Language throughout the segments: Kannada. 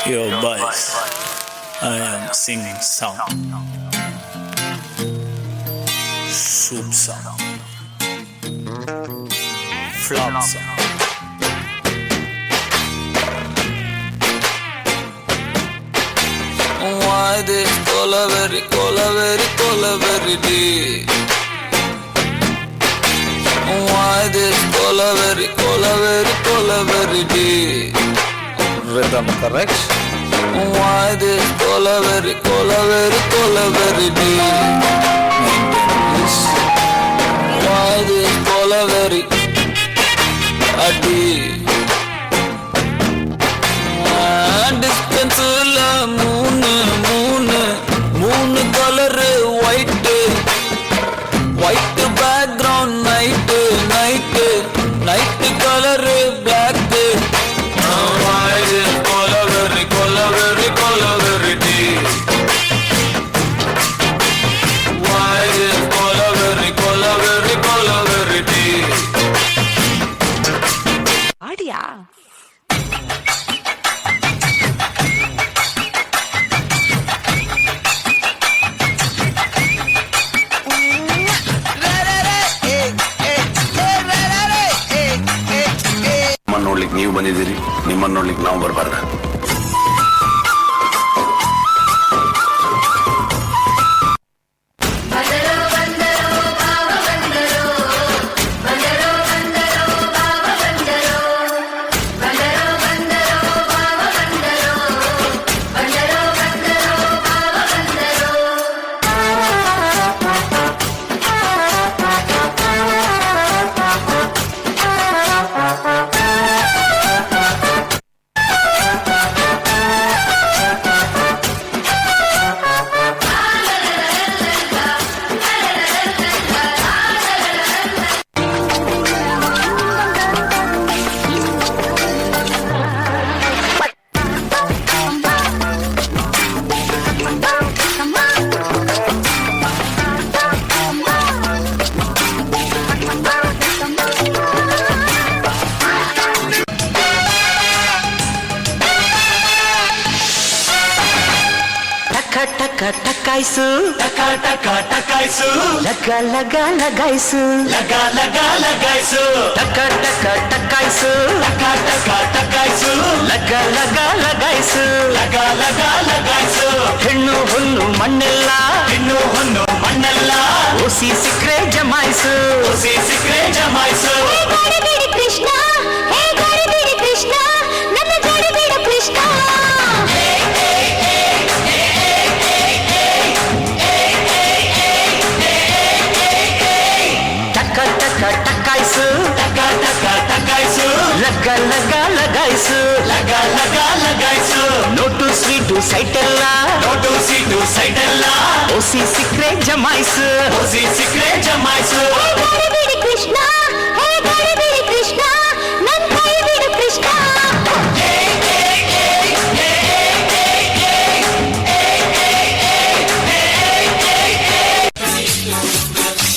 Yo, boys, I am singing song, soup song, flop song. Why this colaveri, colaveri, colaveri day? Why this colaveri, colaveri, colaveri day? Rhythm correct? Why this colaveri, colaveri, colaveri day? Maintain. Why this colaveri a day? Dispensula moon color white background night color black. Why this colaveri, colaveri, colaveri day? Why this colaveri, colaveri, colaveri day? ஆடியா ನೋಡ್ಲಿಕ್ಕೆ ನೀವು ಬಂದಿದ್ದೀರಿ, ನಿಮ್ಮನ್ನು ನೋಡ್ಲಿಕ್ಕೆ ನಾವು ಬರಬಾರ್ದ? ಟಕಾಯ್ಸು ಟಕ ಟಕ ಟಕಾಯ್ಸು ಲಗ ಲಗ ಲಗಾಯ್ಸು ಲಗ ಲಗ ಲಗಾಯ್ಸು ಟಕ ಟಕ ಟಕಾಯ್ಸು ಟಕ ಟಕ ಟಕಾಯ್ಸು ಲಗ ಲಗ ಲಗಾಯ್ಸು ಲಗ ಲಗ ಲಗಾಯ್ಸು ಹೆಣ್ಣು ಹುಲ್ಲು ಮಣ್ಣೆಲ್ಲ ಇನ್ನು ಹೊನ್ನು ಮಣ್ಣೆಲ್ಲ ಓಸಿ ಸಿಕ್ರೆ ಜಮಾಯ್ಸು ಹುಸಿ ಸಿಕ್ರೆ ಜಮಾಯ್ಸು ಕೃಷ್ಣ ಹೇ ಗಡಿಬಿಡಿ ಕೃಷ್ಣ ನನ್ನ ಗಡಿಬಿಡ ಕೃಷ್ಣ ಟಕ ಟಕ ಟಕಾಯ್ಸು ಟಕ ಟಕ ಟಕಾಯ್ಸು ಲಗ ಲಗ ಲಗಾಯ್ಸು ಲಗ ಲಗ ಲಗಾಯ್ಸು ನೋಟು ಸ್ವೀಟು ಸೈಟೆಲ್ಲ ನೋಟು ಸೀಟು ಸೈಡೆಲ್ಲ ಓಸಿ ಸಿಕ್ರೆ ಜಮಾಯ್ಸು ಹುಸಿ ಸಿಕ್ರೆ ಜಮಾಯ್ಸು ಗಡಿಬಿಡಿ ಕೃಷ್ಣ ಹೇ ಗಡಿಬಿಡಿ ಕೃಷ್ಣ ನನ್ನ ಕೈಬಿಡು ಕೃಷ್ಣ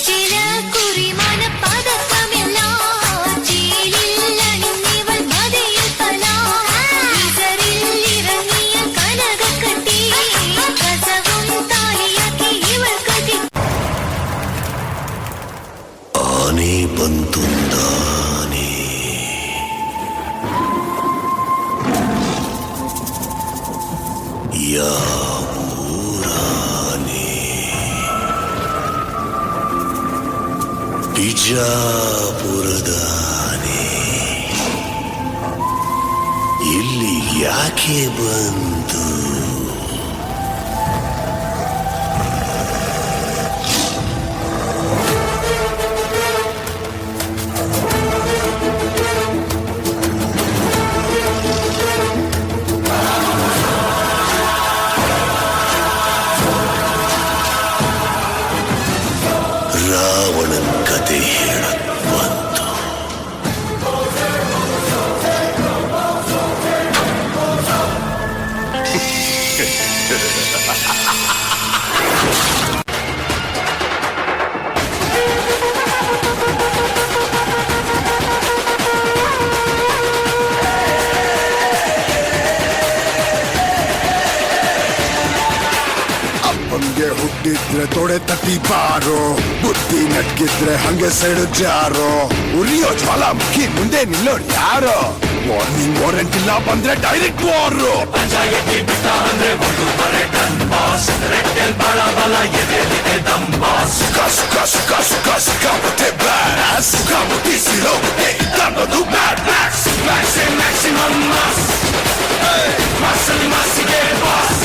ചില കുറിമാന പതക്കമെല്ലാം ചീലില്ല നിന്നിവൾ മതിയിൽ കലാ ഇസറിൽ ഇറങ്ങിയ കനക കട്ടി കസവും താലിയാക്കി ഇവൾ കട്ടി ಆನೆ ಬಂತುಂದಾನೆ ಯಾವೂರಾನೆ ಬಿಜಾಪುರದಾನೆ ಇಲ್ಲಿ ಯಾಕೆ ಬಂತು? ರಾವಣನ ಕತೆ ಹೇಳಕ್ ಬಂತು. ಹಂಗೆ ಹುಟ್ಟಿದ್ರೆ ತೊಡೆ ತಟ್ಟಿ ಬಾರೋ ಬುದ್ಧಿ ನಟ್ಗಿದ್ರೆ ಹಂಗೆ ಸೈಡ್ ಜಾರೋ ಉರಿಯೋ ಜ್ವಾಲಾಮುಖಿ ಮುಂದೆ ನಿಲ್ಲೋರು ಯಾರೋ ವಾರ್ನಿಂಗ್ ವಾರೆಂಟ್ ಇಲ್ಲ ಬಂದ್ರೆ ಡೈರೆಕ್ಟ್ ವಾರು ಪಂಚಾಯತಿ ಬಿಟ್ಟ ಅಂದ್ರೆ ಒಂದು ಪರ್ಯಟನ್ ಬಾಸ್ ರೆಟ್ಟೆಲ್ ಬಳ ಬಲ ಎದೆಲಿದೆ ದಮ್ ಬಾಸ್ ಕಾಮುತ್ತೆ ಬ್ಯಾಸ್ ಕಾಮುತ್ತಿಸಿರೋ ಇದನ್ನೊಂದು ಬ್ಯಾಡ್ ಮ್ಯಾಕ್ಸ್ ಮ್ಯಾಕ್ಸಿಮಮ್ ಮಾಸ್ ಮಾಸಲ್ಲಿ ಮಾಸಿಗೆ ಬಾಸ್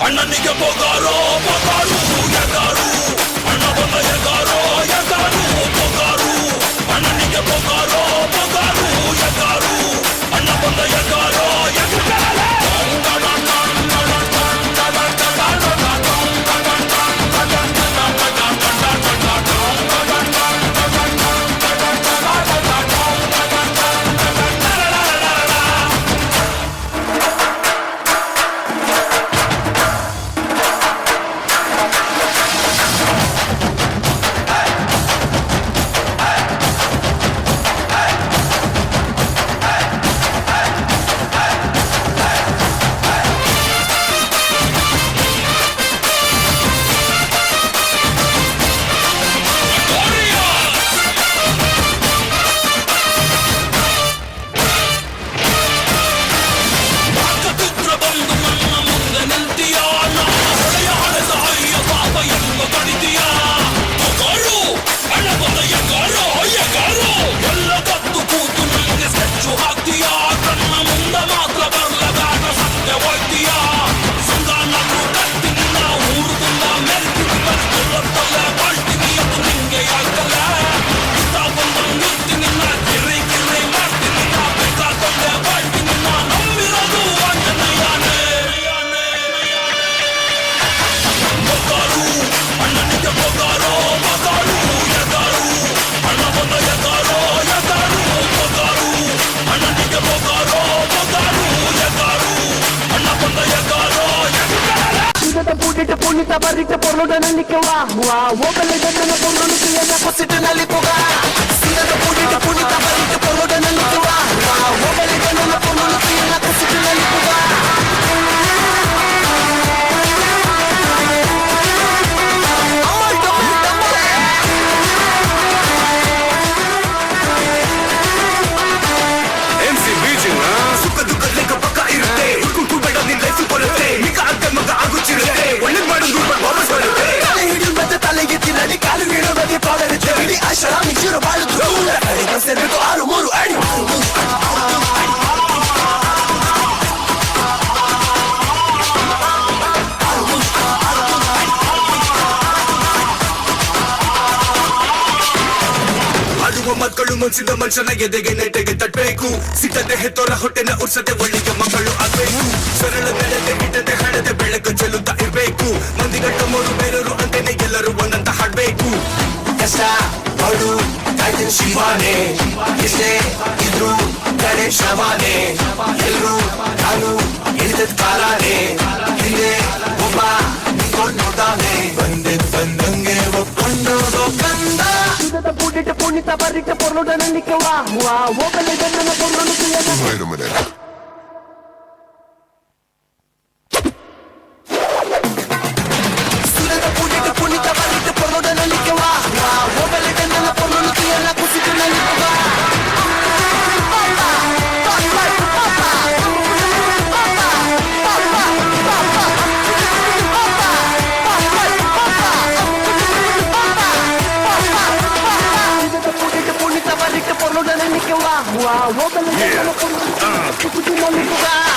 ಅಣ್ಣನಿಗೆ ಪೊಗಾರೋ ಪೊಗಾರು ಎಗಾರು ಅಣ್ಣ ಬಂದ ಎಗಾರೋ ಎಗಾರು ಪೊಗಾರು ಅಣ್ಣನಿಗೆ ಪೊಗಾರೋ ಪೊಗಾರು ಎಗಾರು ಅಣ್ಣ ಬಂದ ಎಗಾರೋ Punita barrita por lo ganan ni que va Wópele de no por lo que ya cosita na lipoga Sina de punita barrita por lo ganan ni que va Wópele de no por lo que ya cosita na lipoga MC Beijing ಸುಖ ದುಃಖದ ಪಕ್ಕ ಇರುತ್ತೆ ಕುಬೇಡ ನಿನ್ ಲೈಫ್ ಬರುತ್ತೆ ಈಗ ಅಕ್ಕ ಮಗ ಆಗುತ್ತಿರುತ್ತೆ ಒಳ್ಳೆ ಮಾಡೋದು ವಾಪಸ್ ಬರುತ್ತೆ ಹಿಡಿದು ಮತ್ತೆ ತಲೆಗೆ ತಿನ್ನಡಿ ಕಾಲು ನೀಡೋ ಬಗ್ಗೆ ಪಾಡರುತ್ತೆ ಇಡೀ ಆಶ್ರಮ ನಿಜರು ಬಾಳುದು ಕಡೆಗೆ ಸೇರ್ಬೇಕು 6-3 ಅಡಿ ಮಕ್ಕಳು ಮುನ್ಸಿದ ಮನುಷ್ಯನ ಎದೆಗೆ ನೆಟ್ಟಗೆ ತಟ್ಟಬೇಕು ಸಿಟ್ಟದೆ ಹೆತ್ತೋರ ಹೊಟ್ಟೆನ ಉರ್ಸದೆ ಒಳ್ಳೆಯ ಮಕ್ಕಳು ಆಗ್ಬೇಕು ಸರಳ ಬೆಳೆದೆ ಹಿಟ್ಟದೆ ಹಣದೆ ಬೆಳಕು ಚೆಲ್ಲುತ್ತಾ ಇರ್ಬೇಕು ಮಂದಿಗಟ್ಟ ಮೂರು ಬೇರೂರು ಅಂತೇನೆ ಎಲ್ಲರೂ ಒಂದಂತ ಹಾಡ್ಬೇಕು ಕಷ್ಟ ಬಡು ಕಾಯ್ತಿನ ಶಿವಾನೆ ಎಷ್ಟೇ ಇದ್ರು ಗಣೇಶವಾನೆ ಎಲ್ರು ನಾನು ಇಳಿದ ಕಾಲಾನೆ ಹಿಂದೆ ಒಬ್ಬ ನಿಂತ್ಕೊಂಡು ನೋಡ್ತಾನೆ ಬಂದಂಗೆ ಒಪ್ಕೊಂಡೋದು ಕಂದ ಪುಡಿಟ್ಟು ಪುಣಿತ ಬರ್ರಿಟ್ಟು ಪೊರ್ಲುಡ ನಂದಿಕೆ ವಾ ಹೋಗಲಿ ಗಂಡನ ಪೊರ್ಲು Wait a minute.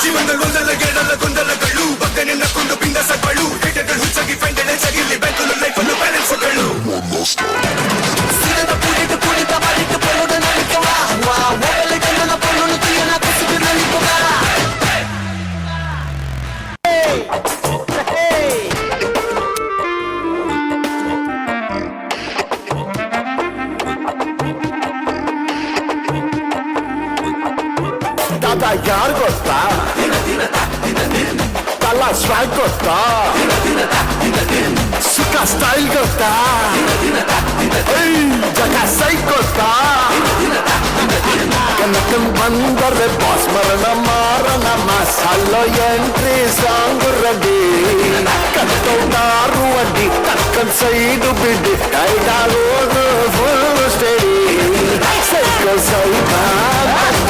ಜೀವನದಲ್ಲಿ ಒಂದಲ್ಲ ಗೆಡಲ್ಲ ಗೊಂದಲಗಳು ಬಗ್ಗೆ ನಿನ್ನಕೊಂಡು ಬಿಂದಸಗಳು ಹೇಟರ್ಗಳು ಹುಚ್ಚಾಗಿ ಫೈಂಡಲ್ ಚಗಿಲಿ ಬ್ಯಾಂಕಲ್ಲಿ ಲೈಫನ್ನು ಬ್ಯಾಲೆನ್ಸ್ಗಳು ಸಿಗದ ಪುಡಿಟ್ಟು ಕುಡಿತ ಮಾಡಿಟ್ಟು ಪೊಲುಡ ನಲಿಕವ ಓಬಲಿಗೆ ನನ್ನ ಪೊಲುನು ತುಯನ ಕುಸಿದು ನಲಿಕುಗ ದಾದಾ ಯಾರು ಗೊತ್ತಾ ಕಲ ಸ್ವಾಗ್ ಗೊತ್ತಾ ಸುಖ ಸ್ಟೈಲ್ ಗೊತ್ತಾ ಜಗ ಸೈ ಗೊತ್ತಾ ಕನಕನ್ ಬಂದರೆ ಬಾಸ್ ಮರಣ ಮಾರಣ ಮಸಾಲೋ ಎಂಟ್ರಿ ಸಾಂಗ್ ರೆಡಿ ಕತ್ತೌಟಾರು ಅಡ್ಡಿ ಕಕ್ಕನ್ ಸೈಡು ಬಿಡಿ ಟೈಟಾಲು ಫುಲ್ ಸ್ಟಡಿ ಸೈಕಲ್ ಸೈಡ್